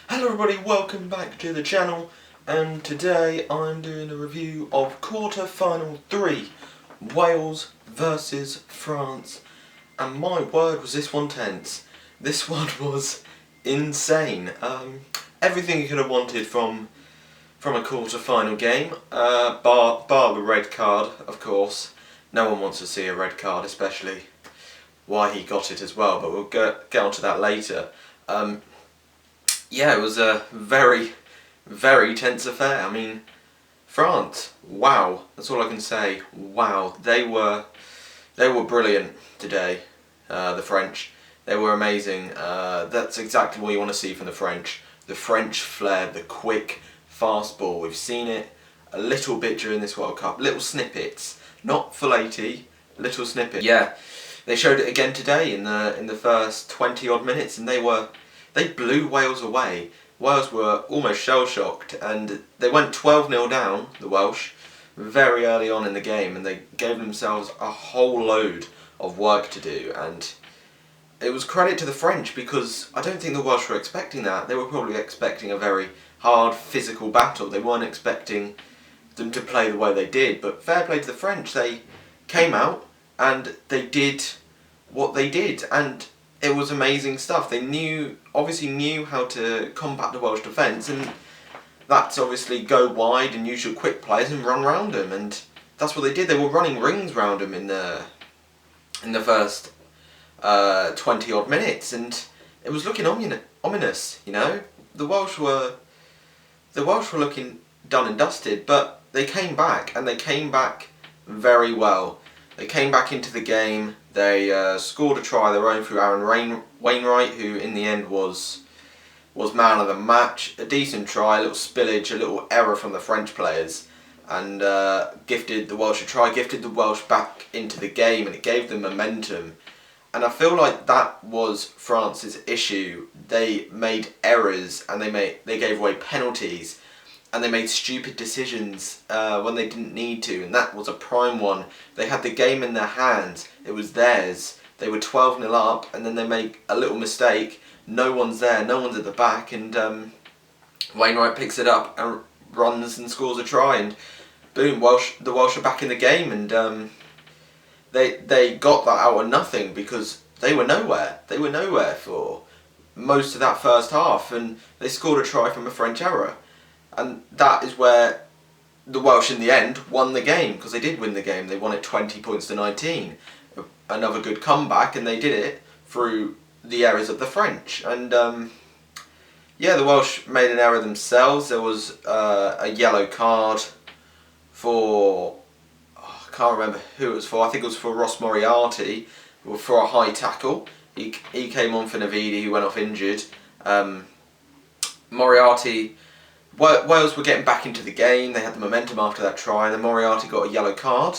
Hello everybody, welcome back to the channel, and today I'm doing a review of quarter final 3, Wales versus France, and my word was this one tense. This one was insane. Everything you could have wanted from a quarter final game, bar the red card, of course. No one wants to see a red card, especially why he got it as well, but we'll get onto that later. Yeah, it was a very, very tense affair. I mean, France, wow, that's all I can say. Wow, they were brilliant today. The French, they were amazing. That's exactly what you want to see from the French. The French flair, the quick, fast ball. We've seen it a little bit during this World Cup. Little snippets, not full 80, little snippets. Yeah, they showed it again today in the first 20 odd minutes, and they blew Wales away. Wales were almost shell-shocked, and they went 12-0 down, the Welsh, very early on in the game, and they gave themselves a whole load of work to do, and it was credit to the French, because I don't think the Welsh were expecting that. They were probably expecting a very hard physical battle. They weren't expecting them to play the way they did, but fair play to the French. They came out and they did what they did, and it was amazing stuff. They obviously knew how to combat the Welsh defence, and that's obviously go wide and use your quick players and run round them, and that's what they did. They were running rings round them in the first 20 odd minutes, and it was looking ominous. You know, the Welsh were looking done and dusted, but they came back, and they came back very well. They came back into the game. They scored a try of their own through Aaron Wainwright, who in the end was man of the match. A decent try, a little spillage, a little error from the French players, and gifted the Welsh a try, gifted the Welsh back into the game, and it gave them momentum. And I feel like that was France's issue. They made errors, and they gave away penalties, and they made stupid decisions when they didn't need to, and that was a prime one. They had the game in their hands, it was theirs. They were 12-0 up, and then they make a little mistake. No one's there, no one's at the back, and Wainwright picks it up and runs and scores a try, and boom, the Welsh are back in the game, and they got that out of nothing, because they were nowhere. They were nowhere for most of that first half, and they scored a try from a French error. And that is where the Welsh in the end won the game, because they did win the game. They won it 20 points to 19. Another good comeback, and they did it through the errors of the French. And yeah, the Welsh made an error themselves. There was a yellow card for, I can't remember who it was for. I think it was for Ross Moriarty, for a high tackle. He came on for Navidi, who went off injured. Moriarty, Wales were getting back into the game. They had the momentum after that try, and then Moriarty got a yellow card.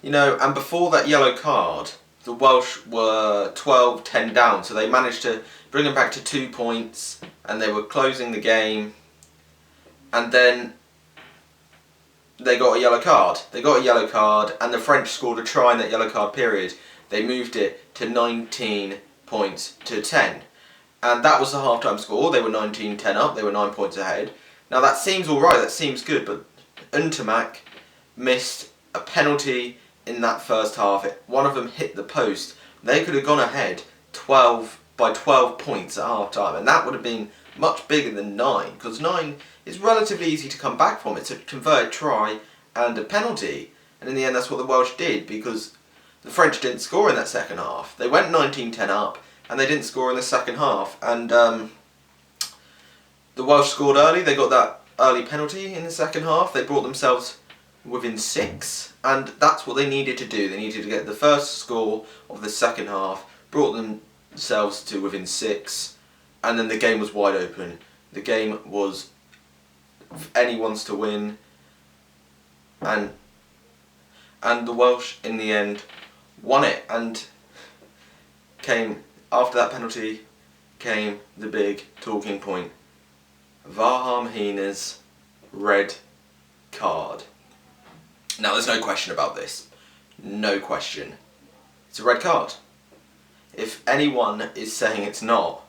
You know, and before that yellow card, the Welsh were 12-10 down, so they managed to bring them back to 2 points, and they were closing the game, and then they got a yellow card. They got a yellow card, and the French scored a try in that yellow card period. They moved it to 19 points to 10. And that was the half-time score. They were 19-10 up, they were 9 points ahead. Now that seems alright, that seems good, but Ntamack missed a penalty in that first half. One of them hit the post. They could have gone ahead by 12 points at half-time, and that would have been much bigger than 9, because 9 is relatively easy to come back from. It's a converted try and a penalty, and in the end that's what the Welsh did, because the French didn't score in that second half. They went 19-10 up, and they didn't score in the second half, and the Welsh scored early. They got that early penalty in the second half. They brought themselves within 6, and that's what they needed to do. They needed to get the first score of the second half, brought themselves to within 6, and then the game was wide open. The game was anyone's to win, and the Welsh in the end won it, and after that penalty came the big talking point. Vaha Mahina's red card. Now there's no question about this. No question. It's a red card. If anyone is saying it's not,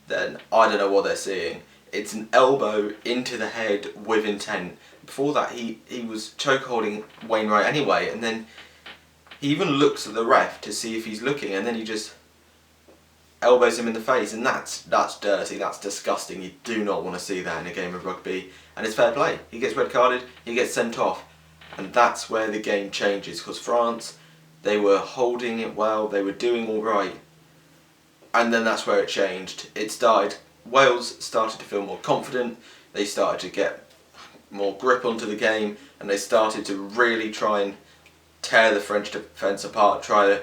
then I don't know what they're seeing. It's an elbow into the head with intent. Before that, he was choke holding Wainwright anyway, and then he even looks at the ref to see if he's looking, and then he just elbows him in the face, and that's dirty, that's disgusting. You do not want to see that in a game of rugby, and it's fair play. He gets red carded, he gets sent off, and that's where the game changes, because France, they were holding it well, they were doing all right, and then that's where it changed. Wales started to feel more confident, they started to get more grip onto the game, and they started to really try and tear the French defence apart, try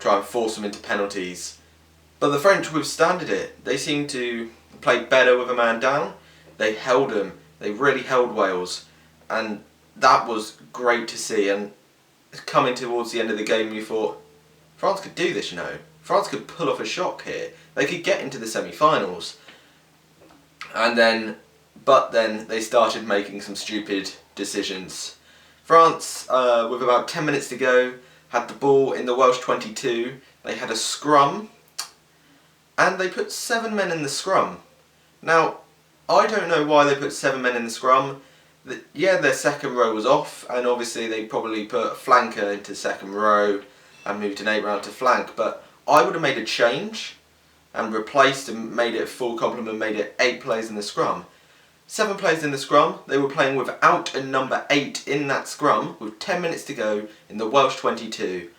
and force them into penalties. But the French withstanded it. They seemed to play better with a man down. They held them. They really held Wales, and that was great to see. And coming towards the end of the game, you thought France could do this. France could pull off a shock here. They could get into the semi-finals. But then they started making some stupid decisions. France, with about 10 minutes to go, had the ball in the Welsh 22. They had a scrum, and they put 7 men in the scrum. Now, I don't know why they put 7 men in the scrum. Yeah, their second row was off, and obviously they probably put a flanker into second row and moved an 8 round to flank, but I would have made a change and replaced and made it a full complement, made it 8 players in the scrum. 7 players in the scrum. They were playing without a number 8 in that scrum with 10 minutes to go in the Welsh 22.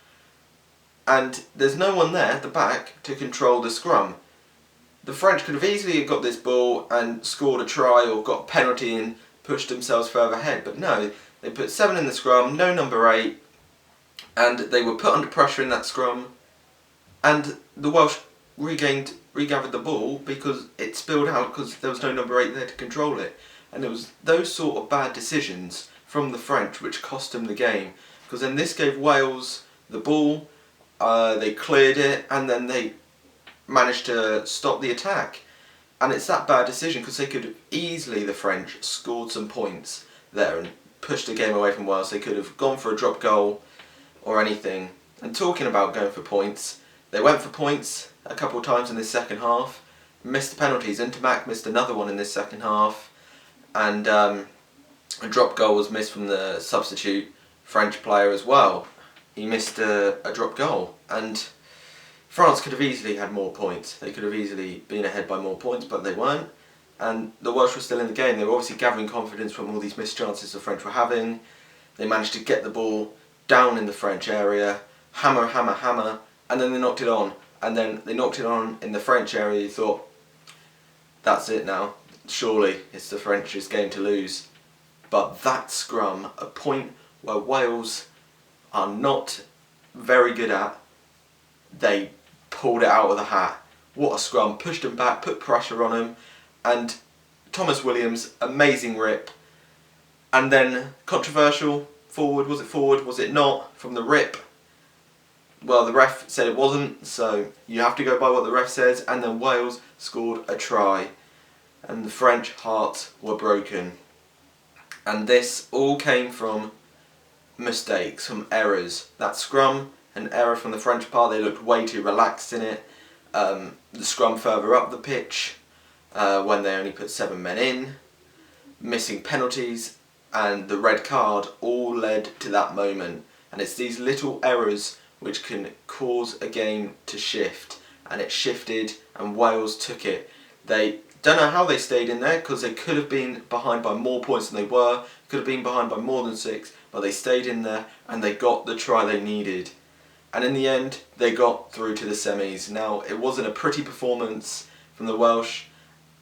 And there's no one there at the back to control the scrum. The French could have easily got this ball and scored a try or got a penalty and pushed themselves further ahead. But no, they put 7 in the scrum, no number 8, and they were put under pressure in that scrum. And the Welsh regathered the ball because it spilled out because there was no number 8 there to control it. And it was those sort of bad decisions from the French which cost them the game. Because then this gave Wales the ball, they cleared it, and then they managed to stop the attack. And it's that bad decision because they could have easily, the French, scored some points there and pushed the game away from Wales. They could have gone for a drop goal or anything. And talking about going for points, they went for points a couple of times in this second half, missed the penalties. Intermac missed another one in this second half, and a drop goal was missed from the substitute French player as well. He missed a drop goal, and France could have easily had more points. They could have easily been ahead by more points, but they weren't. And the Welsh were still in the game. They were obviously gathering confidence from all these missed chances the French were having. They managed to get the ball down in the French area, hammer, and then they knocked it on. And then they knocked it on in the French area. You thought, that's it now. Surely it's the French's game to lose. But that scrum, a point where Wales are not very good at, they pulled it out of the hat. What a scrum, pushed them back, put pressure on them, and Thomas Williams, amazing rip. And then controversial, forward, was it not, from the rip? Well, the ref said it wasn't, so you have to go by what the ref says, and then Wales scored a try, and the French hearts were broken. And this all came from mistakes, from errors. That scrum, an error from the French part, they looked way too relaxed in it. The scrum further up the pitch, when they only put 7 men in, missing penalties, and the red card all led to that moment. And it's these little errors which can cause a game to shift, and it shifted and Wales took it. They don't know how they stayed in there, because they could have been behind by more points than they were, could have been behind by more than 6, but they stayed in there and they got the try they needed. And in the end, they got through to the semis. Now, it wasn't a pretty performance from the Welsh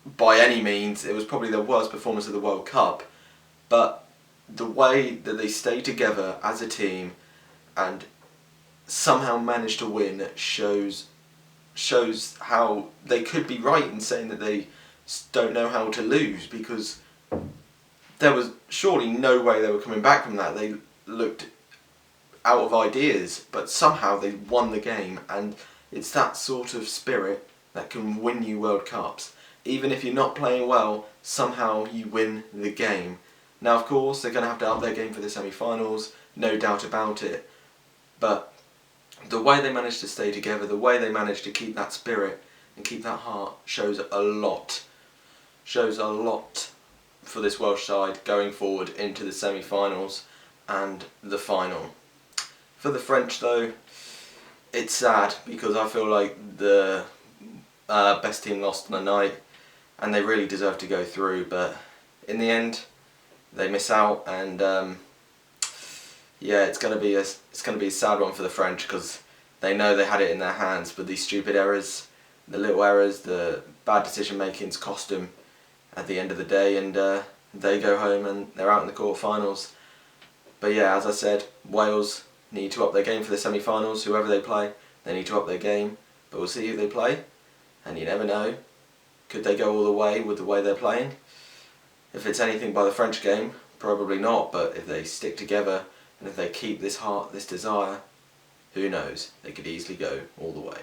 by any means. It was probably their worst performance of the World Cup. But the way that they stayed together as a team and somehow managed to win shows how they could be right in saying that they don't know how to lose, because there was surely no way they were coming back from that. They looked out of ideas, but somehow they won the game, and it's that sort of spirit that can win you World Cups. Even if you're not playing well, somehow you win the game. Now, of course, they're going to have to up their game for the semi-finals, no doubt about it, but the way they managed to stay together, the way they managed to keep that spirit, and keep that heart shows a lot. Shows a lot for this Welsh side going forward into the semi-finals and the final. For the French though, it's sad because I feel like the best team lost on the night and they really deserve to go through, but in the end they miss out, and yeah, it's gonna be a sad one for the French because they know they had it in their hands, but these stupid errors, the little errors, the bad decision makings cost them at the end of the day, and they go home and they're out in the quarterfinals. But yeah, as I said, Wales need to up their game for the semi-finals. Whoever they play, they need to up their game. But we'll see who they play, and you never know. Could they go all the way with the way they're playing? If it's anything by the French game, probably not. But if they stick together and if they keep this heart, this desire, who knows? They could easily go all the way.